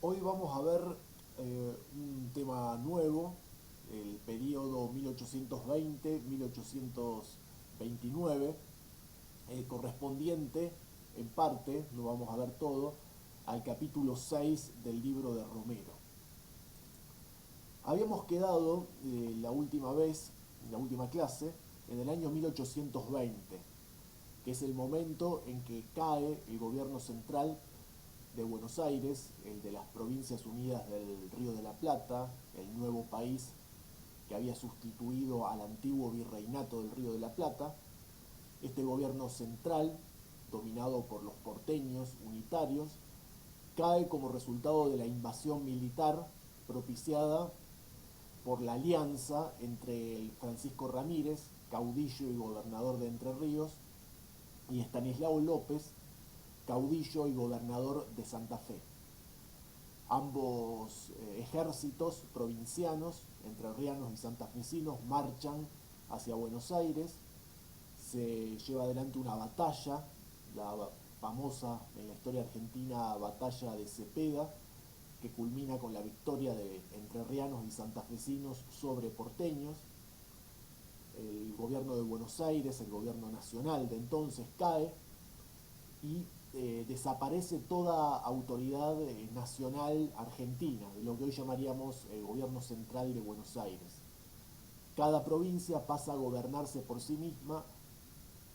Hoy vamos a ver un tema nuevo, el periodo 1820-1829, correspondiente en parte, no vamos a ver todo, al capítulo 6 del libro de Romero. Habíamos quedado la última vez, en la última clase, en el año 1820, que es el momento en que cae el gobierno central de Buenos Aires, el de las Provincias Unidas del Río de la Plata, el nuevo país que había sustituido al antiguo virreinato del Río de la Plata. Este gobierno central, dominado por los porteños unitarios, cae como resultado de la invasión militar propiciada por la alianza entre el Francisco Ramírez, caudillo y gobernador de Entre Ríos, y Estanislao López, caudillo y gobernador de Santa Fe. Ambos ejércitos provincianos, entrerrianos y santafesinos, marchan hacia Buenos Aires. Se lleva adelante una batalla, la famosa en la historia argentina batalla de Cepeda, que culmina con la victoria de entrerrianos y santafesinos sobre porteños. El gobierno de Buenos Aires, el gobierno nacional de entonces, cae y desaparece toda autoridad nacional argentina, de lo que hoy llamaríamos el gobierno central de Buenos Aires. Cada provincia pasa a gobernarse por sí misma,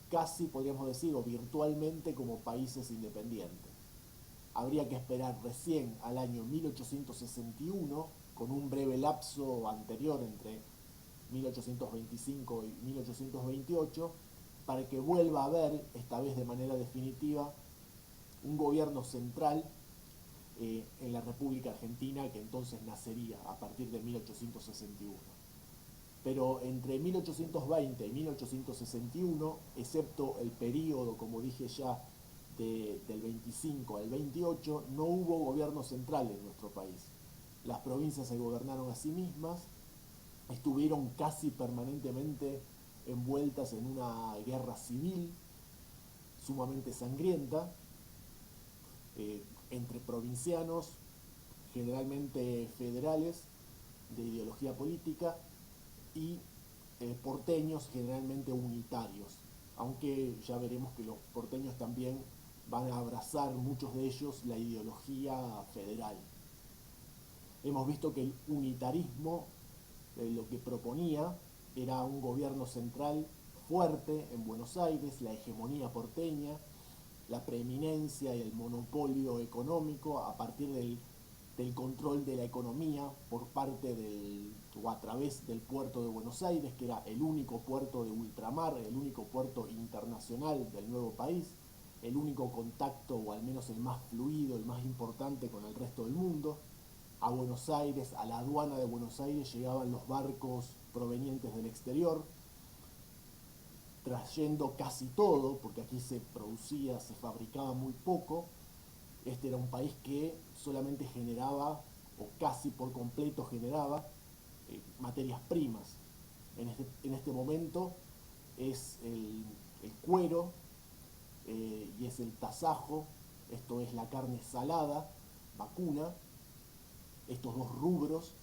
casi podríamos decir, o virtualmente como países independientes. Habría que esperar recién al año 1861, con un breve lapso anterior entre 1825 y 1828, para que vuelva a haber, esta vez de manera definitiva, un gobierno central en la República Argentina, que entonces nacería a partir de 1861. Pero entre 1820 y 1861, excepto el periodo, como dije ya, del 25 al 28, no hubo gobierno central en nuestro país. Las provincias se gobernaron a sí mismas, estuvieron casi permanentemente envueltas en una guerra civil sumamente sangrienta, entre provincianos, generalmente federales, de ideología política, y porteños, generalmente unitarios, aunque ya veremos que los porteños también van a abrazar, muchos de ellos, la ideología federal. Hemos visto que el unitarismo lo que proponía era un gobierno central fuerte en Buenos Aires, la hegemonía porteña, la preeminencia y el monopolio económico a partir del control de la economía por parte o a través del puerto de Buenos Aires, que era el único puerto de ultramar, el único puerto internacional del nuevo país, el único contacto, o al menos el más fluido, el más importante con el resto del mundo. A Buenos Aires, a la aduana de Buenos Aires, llegaban los barcos provenientes del exterior, trayendo casi todo, porque aquí se producía, se fabricaba muy poco. Este era un país que solamente generaba, o casi por completo generaba, materias primas. En este momento es el cuero y es el tasajo, esto es la carne salada, vacuna, estos dos rubros,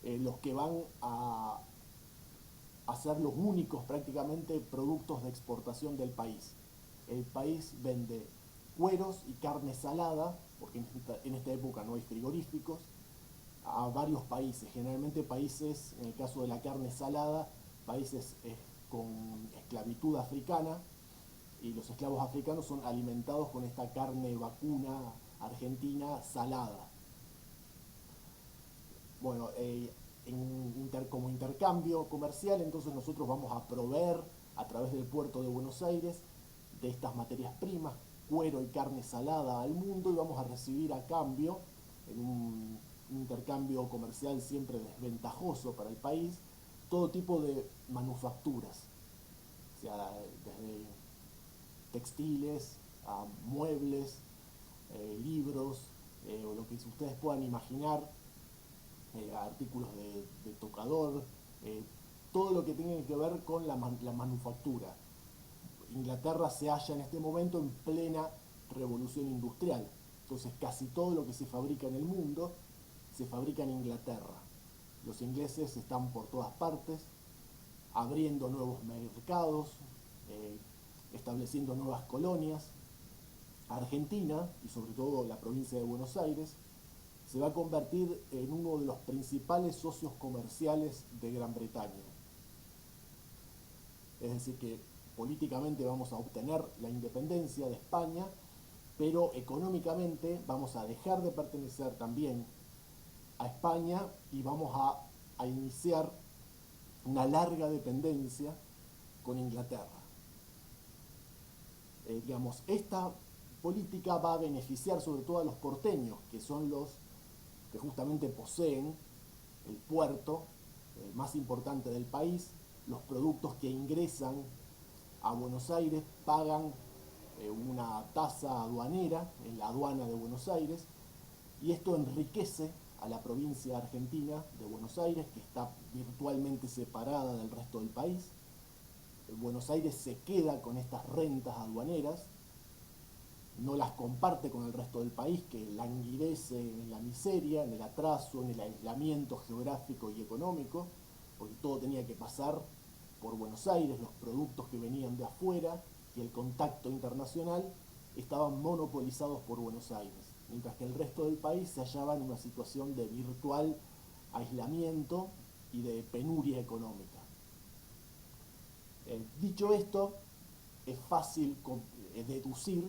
los que van a ser los únicos prácticamente productos de exportación del país. El país vende cueros y carne salada, porque en esta época no hay frigoríficos, a varios países, generalmente países, en el caso de la carne salada, países con esclavitud africana, y los esclavos africanos son alimentados con esta carne vacuna argentina salada. Bueno, como intercambio comercial, entonces nosotros vamos a proveer a través del puerto de Buenos Aires de estas materias primas, cuero y carne salada al mundo, y vamos a recibir a cambio, en un intercambio comercial siempre desventajoso para el país, todo tipo de manufacturas, o sea, desde textiles a muebles, libros, o lo que ustedes puedan imaginar, artículos de tocador, todo lo que tiene que ver con la manufactura. Inglaterra se halla en este momento en plena revolución industrial. Entonces casi todo lo que se fabrica en el mundo se fabrica en Inglaterra. Los ingleses están por todas partes, abriendo nuevos mercados, eh, estableciendo nuevas colonias. Argentina, y sobre todo la provincia de Buenos Aires, se va a convertir en uno de los principales socios comerciales de Gran Bretaña. Es decir, que políticamente vamos a obtener la independencia de España, pero económicamente vamos a dejar de pertenecer también a España y vamos a iniciar una larga dependencia con Inglaterra. Digamos, esta política va a beneficiar sobre todo a los porteños, que son los que justamente poseen el puerto más importante del país. Los productos que ingresan a Buenos Aires pagan una tasa aduanera en la aduana de Buenos Aires, y esto enriquece a la provincia argentina de Buenos Aires, que está virtualmente separada del resto del país. Buenos Aires se queda con estas rentas aduaneras, no las comparte con el resto del país, que languidece en la miseria, en el atraso, en el aislamiento geográfico y económico, porque todo tenía que pasar por Buenos Aires, los productos que venían de afuera y el contacto internacional estaban monopolizados por Buenos Aires, mientras que el resto del país se hallaba en una situación de virtual aislamiento y de penuria económica. Dicho esto, es fácil deducir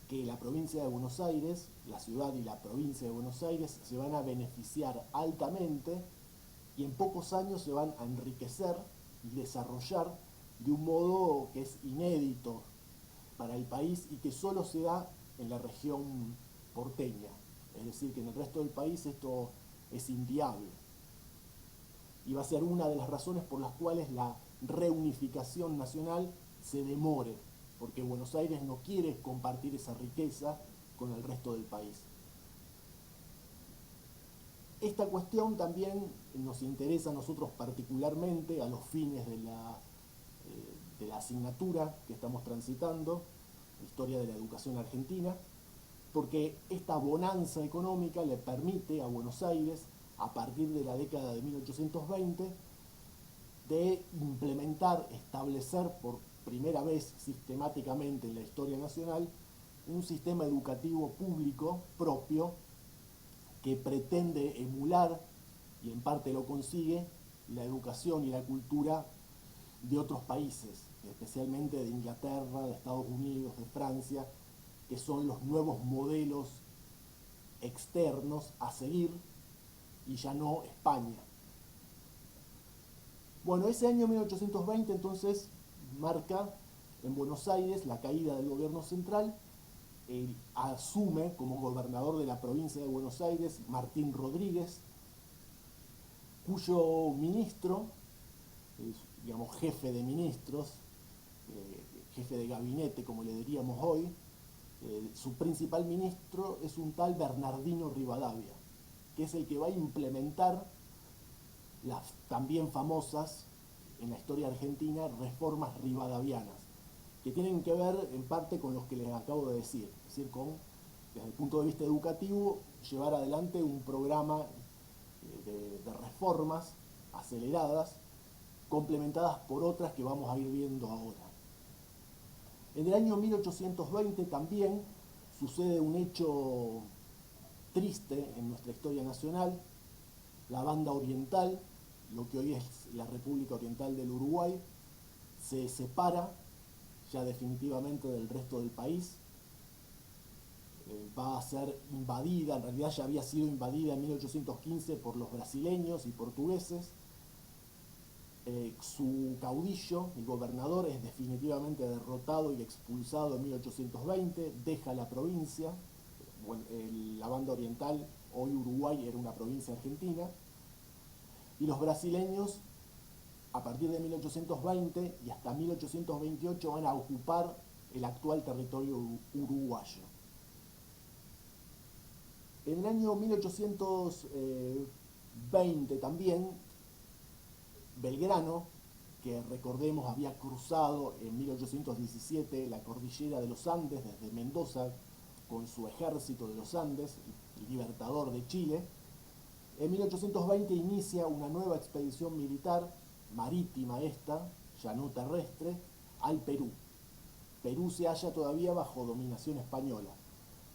que la provincia de Buenos Aires, la ciudad y la provincia de Buenos Aires, se van a beneficiar altamente y en pocos años se van a enriquecer y desarrollar de un modo que es inédito para el país y que solo se da en la región porteña. Es decir, que en el resto del país esto es inviable. Y va a ser una de las razones por las cuales la reunificación nacional se demore, porque Buenos Aires no quiere compartir esa riqueza con el resto del país. Esta cuestión también nos interesa a nosotros particularmente a los fines de la asignatura que estamos transitando, Historia de la Educación Argentina, porque esta bonanza económica le permite a Buenos Aires, a partir de la década de 1820, de implementar, establecer por primera vez sistemáticamente en la historia nacional un sistema educativo público propio que pretende emular, y en parte lo consigue, la educación y la cultura de otros países, especialmente de Inglaterra, de Estados Unidos, de Francia, que son los nuevos modelos externos a seguir y ya no España. Bueno, ese año 1820 entonces marca en Buenos Aires la caída del gobierno central. Él asume como gobernador de la provincia de Buenos Aires Martín Rodríguez, cuyo ministro, digamos jefe de ministros, jefe de gabinete como le diríamos hoy, su principal ministro es un tal Bernardino Rivadavia, que es el que va a implementar las también famosas en la historia argentina reformas rivadavianas, que tienen que ver en parte con los que les acabo de decir, es decir, con, desde el punto de vista educativo, llevar adelante un programa de reformas aceleradas, complementadas por otras que vamos a ir viendo ahora. En el año 1820 también sucede un hecho triste en nuestra historia nacional. La banda oriental, lo que hoy es la República Oriental del Uruguay, se separa ya definitivamente del resto del país. Va a ser invadida, en realidad ya había sido invadida en 1815 por los brasileños y portugueses. Su caudillo, el gobernador, es definitivamente derrotado y expulsado en 1820, deja la provincia. Bueno, la banda oriental, hoy Uruguay, era una provincia argentina, y los brasileños a partir de 1820 y hasta 1828 van a ocupar el actual territorio uruguayo. En el año 1820 también, Belgrano, que recordemos había cruzado en 1817 la cordillera de los Andes desde Mendoza con su ejército de los Andes, libertador de Chile. En 1820 inicia una nueva expedición militar, marítima esta, ya no terrestre, al Perú. Perú se halla todavía bajo dominación española.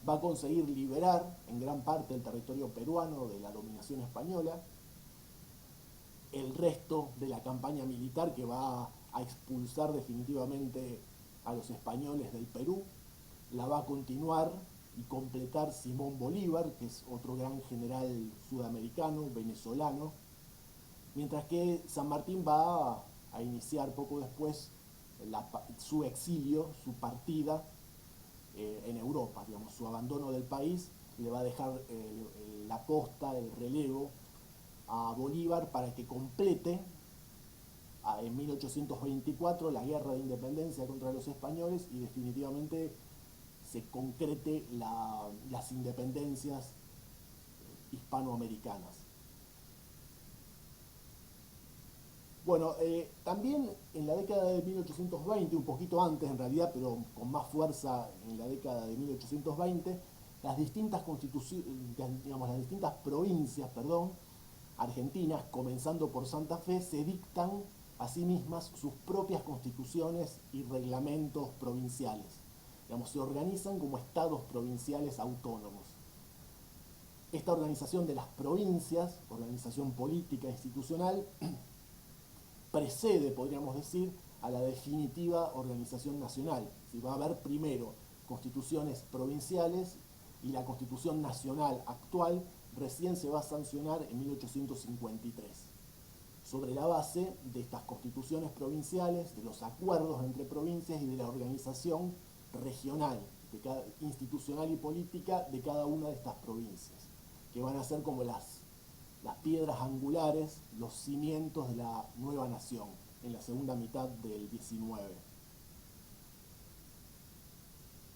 Va a conseguir liberar en gran parte el territorio peruano de la dominación española. El resto de la campaña militar que va a expulsar definitivamente a los españoles del Perú la va a continuar y completar Simón Bolívar, que es otro gran general sudamericano, venezolano, mientras que San Martín va a iniciar poco después su exilio, su partida en Europa, digamos, su abandono del país, le va a dejar la posta, el relevo a Bolívar para que complete en 1824 la guerra de independencia contra los españoles y definitivamente se concrete las independencias hispanoamericanas. Bueno, también en la década de 1820, un poquito antes en realidad, pero con más fuerza en la década de 1820, las distintas digamos, las distintas provincias, argentinas, comenzando por Santa Fe, se dictan a sí mismas sus propias constituciones y reglamentos provinciales. Digamos, se organizan como estados provinciales autónomos. Esta organización de las provincias, organización política e institucional, precede, podríamos decir, a la definitiva organización nacional. Si va a haber primero constituciones provinciales y la constitución nacional actual recién se va a sancionar en 1853. Sobre la base de estas constituciones provinciales, de los acuerdos entre provincias y de la organización regional, institucional y política de cada una de estas provincias, que van a ser como las piedras angulares, los cimientos de la nueva nación en la segunda mitad del XIX.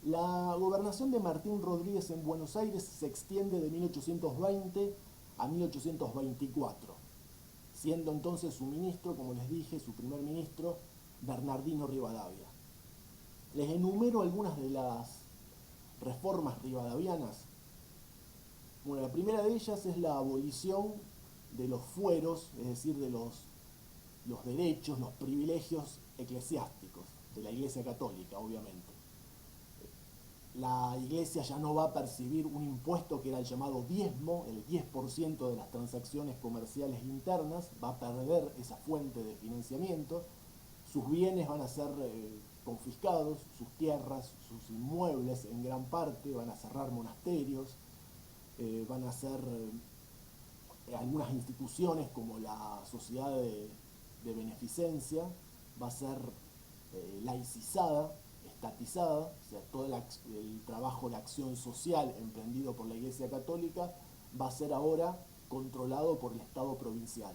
La gobernación de Martín Rodríguez en Buenos Aires se extiende de 1820 a 1824, siendo entonces su ministro, como les dije, su primer ministro, Bernardino Rivadavia. Les enumero algunas de las reformas rivadavianas. Bueno, la primera de ellas es la abolición de los fueros, es decir, de los derechos, los privilegios eclesiásticos, de la Iglesia Católica, obviamente. La Iglesia ya no va a percibir un impuesto que era el llamado diezmo, el 10% de las transacciones comerciales internas, va a perder esa fuente de financiamiento, sus bienes van a ser confiscados, sus tierras, sus inmuebles en gran parte, van a cerrar monasterios, van a ser algunas instituciones como la sociedad de beneficencia, va a ser laicizada, estatizada, o sea, todo el trabajo de acción social emprendido por la Iglesia Católica va a ser ahora controlado por el Estado provincial.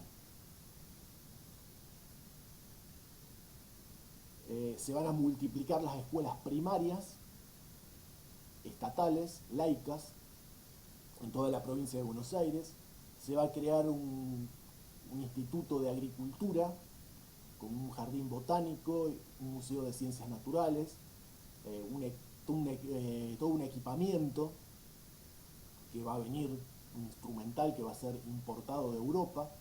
Se van a multiplicar las escuelas primarias, estatales, laicas, en toda la provincia de Buenos Aires. Se va a crear un instituto de agricultura con un jardín botánico, un museo de ciencias naturales, todo un equipamiento que va a venir, un instrumental que va a ser importado de Europa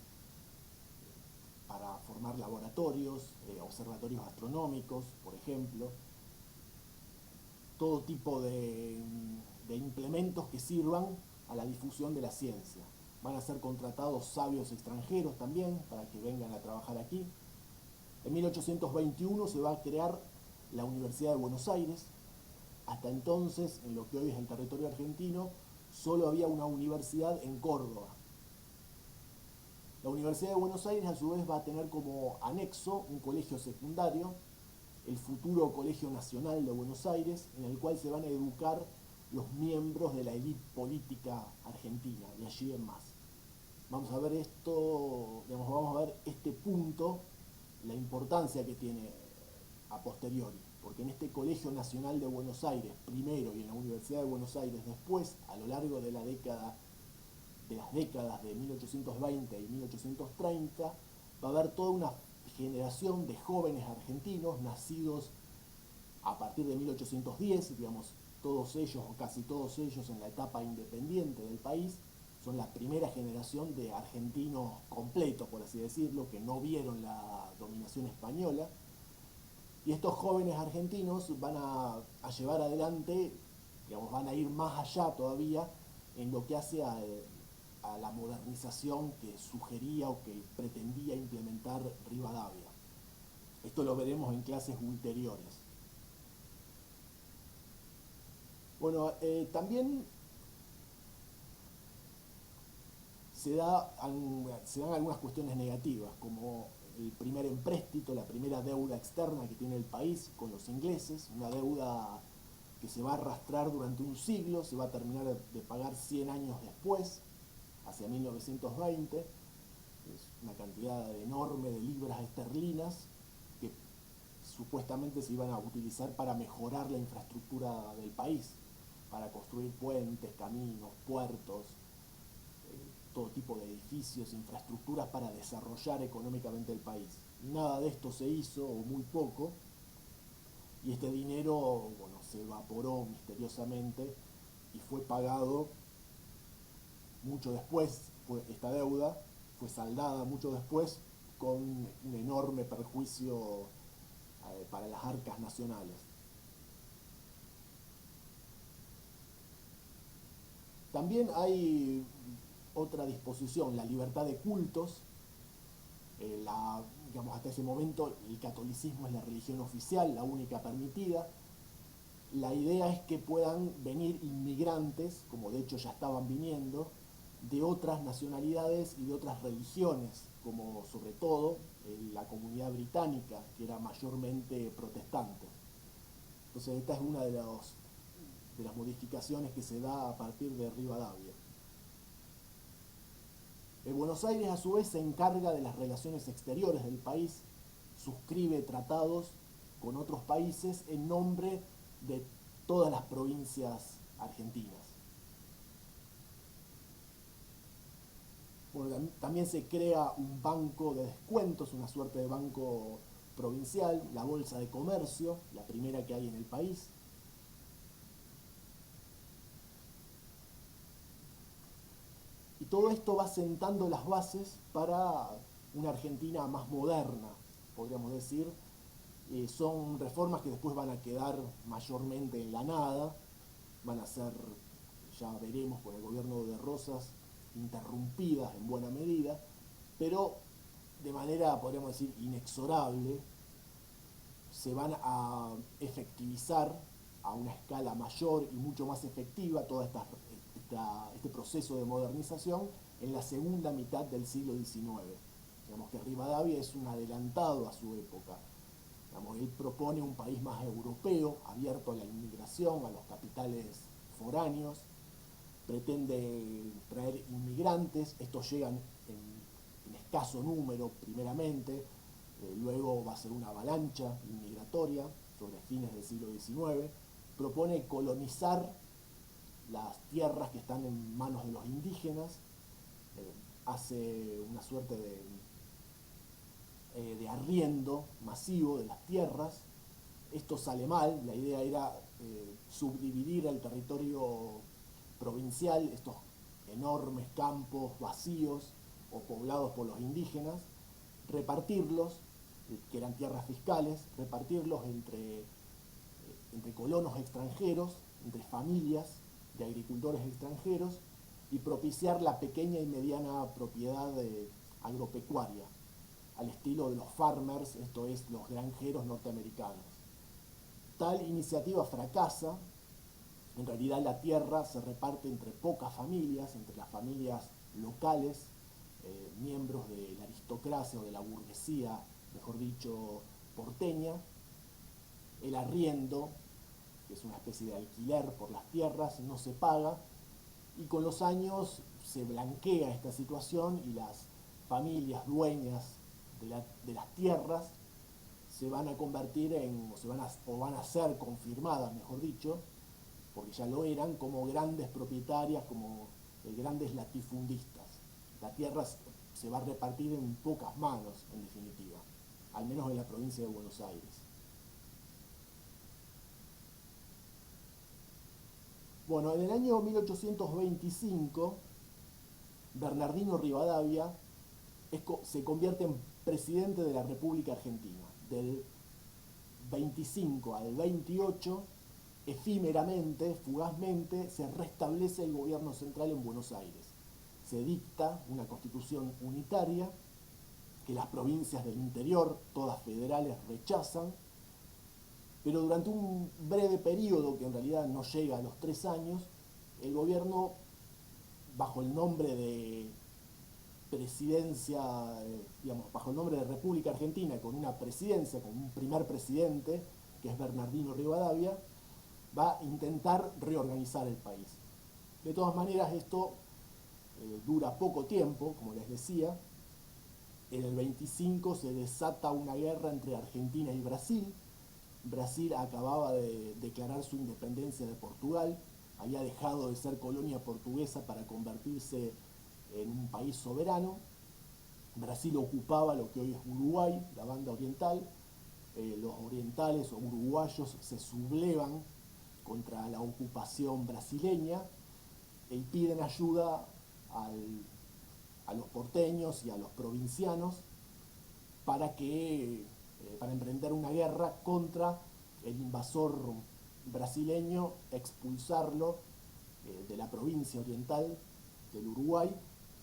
para formar laboratorios, observatorios astronómicos, por ejemplo, todo tipo de implementos que sirvan a la difusión de la ciencia. Van a ser contratados sabios extranjeros también para que vengan a trabajar aquí. En 1821 se va a crear la Universidad de Buenos Aires. Hasta entonces, en lo que hoy es el territorio argentino, solo había una universidad en Córdoba. La Universidad de Buenos Aires a su vez va a tener como anexo un colegio secundario, el futuro Colegio Nacional de Buenos Aires, en el cual se van a educar los miembros de la élite política argentina, de allí en más. Vamos a ver esto, digamos, vamos a ver este punto, la importancia que tiene a posteriori, porque en este Colegio Nacional de Buenos Aires, primero, y en la Universidad de Buenos Aires después, a lo largo de las décadas de 1820 y 1830, va a haber toda una generación de jóvenes argentinos nacidos a partir de 1810, digamos, todos ellos o casi todos ellos en la etapa independiente del país, son la primera generación de argentinos completos, por así decirlo, que no vieron la dominación española. Y estos jóvenes argentinos van a llevar adelante, digamos, van a ir más allá todavía en lo que hace a la modernización que sugería o que pretendía implementar Rivadavia. Esto lo veremos en clases ulteriores. Bueno, también se dan algunas cuestiones negativas, como el primer empréstito, la primera deuda externa que tiene el país con los ingleses, una deuda que se va a arrastrar durante un siglo, se va a terminar de pagar 100 años después, hacia 1920, es una cantidad enorme de libras esterlinas que supuestamente se iban a utilizar para mejorar la infraestructura del país, para construir puentes, caminos, puertos, todo tipo de edificios, infraestructuras para desarrollar económicamente el país. Nada de esto se hizo, o muy poco, y este dinero, bueno, se evaporó misteriosamente y fue pagado mucho después, esta deuda fue saldada mucho después con un enorme perjuicio para las arcas nacionales. También hay otra disposición, la libertad de cultos. Digamos, hasta ese momento el catolicismo es la religión oficial, la única permitida. La idea es que puedan venir inmigrantes, como de hecho ya estaban viniendo, de otras nacionalidades y de otras religiones, como sobre todo la comunidad británica, que era mayormente protestante. Entonces esta es una de las modificaciones que se da a partir de Rivadavia. Buenos Aires a su vez se encarga de las relaciones exteriores del país, suscribe tratados con otros países en nombre de todas las provincias argentinas. Bueno, también se crea un banco de descuentos, una suerte de banco provincial, la Bolsa de Comercio, la primera que hay en el país. Y todo esto va sentando las bases para una Argentina más moderna, podríamos decir. Son reformas que después van a quedar mayormente en la nada, van a ser, ya veremos con el gobierno de Rosas, interrumpidas en buena medida, pero de manera, podríamos decir, inexorable, se van a efectivizar a una escala mayor y mucho más efectiva todo este proceso de modernización en la segunda mitad del siglo XIX. Digamos que Rivadavia es un adelantado a su época. Digamos, él propone un país más europeo, abierto a la inmigración, a los capitales foráneos, pretende traer inmigrantes, estos llegan en escaso número primeramente, luego va a ser una avalancha inmigratoria sobre fines del siglo XIX, propone colonizar las tierras que están en manos de los indígenas, hace una suerte de arriendo masivo de las tierras. Esto sale mal, la idea era subdividir el territorio provincial, estos enormes campos vacíos o poblados por los indígenas, repartirlos, que eran tierras fiscales, repartirlos entre colonos extranjeros, entre familias de agricultores extranjeros, y propiciar la pequeña y mediana propiedad agropecuaria, al estilo de los farmers, esto es, los granjeros norteamericanos. Tal iniciativa fracasa. En realidad la tierra se reparte entre pocas familias, entre las familias locales, miembros de la aristocracia o de la burguesía, mejor dicho, porteña. El arriendo, que es una especie de alquiler por las tierras, no se paga, y con los años se blanquea esta situación y las familias dueñas de las tierras se van a convertir o van a ser confirmadas, mejor dicho, porque ya lo eran, como grandes propietarias, como grandes latifundistas. La tierra se va a repartir en pocas manos, en definitiva, al menos en la provincia de Buenos Aires. Bueno, en el año 1825, Bernardino Rivadavia se convierte en presidente de la República Argentina. Del 25 al 28, efímeramente, fugazmente, se restablece el gobierno central en Buenos Aires. Se dicta una constitución unitaria que las provincias del interior, todas federales, rechazan, pero durante un breve periodo, que en realidad no llega a los 3 años, el gobierno, bajo el nombre de presidencia, digamos, bajo el nombre de República Argentina, con una presidencia, con un primer presidente, que es Bernardino Rivadavia, va a intentar reorganizar el país. De todas maneras, esto dura poco tiempo, como les decía. En el 25 se desata una guerra entre Argentina y Brasil. Brasil acababa de declarar su independencia de Portugal, había dejado de ser colonia portuguesa para convertirse en un país soberano. Brasil ocupaba lo que hoy es Uruguay, la banda oriental. Los orientales o uruguayos se sublevan contra la ocupación brasileña y piden ayuda a los porteños y a los provincianos para emprender una guerra contra el invasor brasileño, expulsarlo de la provincia oriental del Uruguay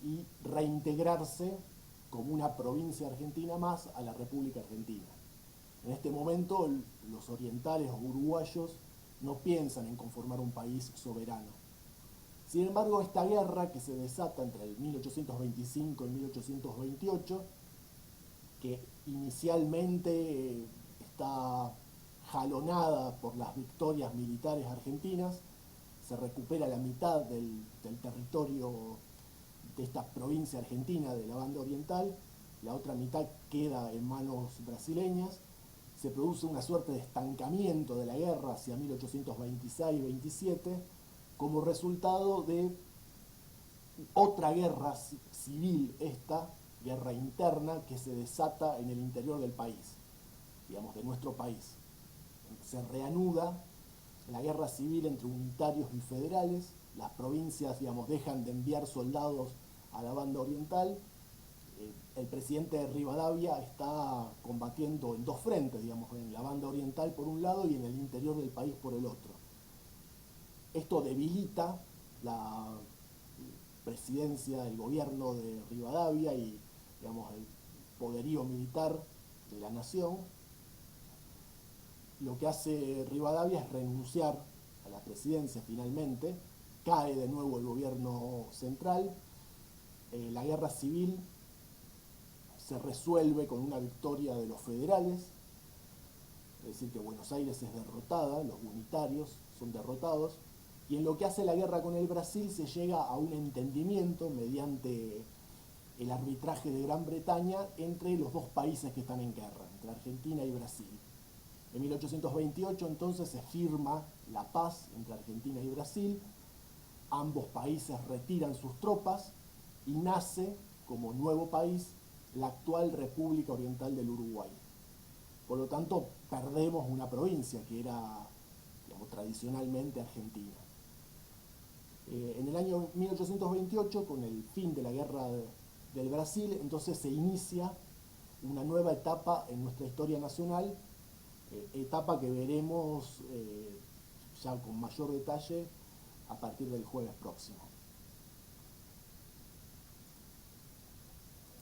y reintegrarse como una provincia argentina más a la República Argentina. En este momento los orientales o uruguayos no piensan en conformar un país soberano. Sin embargo, esta guerra que se desata entre el 1825 y 1828, que inicialmente está jalonada por las victorias militares argentinas, se recupera la mitad del territorio de esta provincia argentina de la banda oriental, la otra mitad queda en manos brasileñas, se produce una suerte de estancamiento de la guerra hacia 1826-27 como resultado de otra guerra civil, esta guerra interna que se desata en el interior del país, digamos, de nuestro país. Se reanuda la guerra civil entre unitarios y federales, las provincias, digamos, dejan de enviar soldados a la banda oriental. El presidente de Rivadavia está combatiendo en dos frentes, digamos, en la banda oriental por un lado y en el interior del país por el otro. Esto debilita la presidencia, el gobierno de Rivadavia y, digamos, el poderío militar de la nación. Lo que hace Rivadavia es renunciar a la presidencia finalmente, cae de nuevo el gobierno central, la guerra civil se resuelve con una victoria de los federales, es decir, que Buenos Aires es derrotada, los unitarios son derrotados, y en lo que hace la guerra con el Brasil se llega a un entendimiento mediante el arbitraje de Gran Bretaña entre los dos países que están en guerra, entre Argentina y Brasil. En 1828 entonces se firma la paz entre Argentina y Brasil, ambos países retiran sus tropas y nace como nuevo país la actual República Oriental del Uruguay. Por lo tanto, perdemos una provincia que era, digamos, tradicionalmente argentina. En el año 1828, con el fin de la guerra del Brasil, entonces se inicia una nueva etapa en nuestra historia nacional, etapa que veremos ya con mayor detalle a partir del jueves próximo.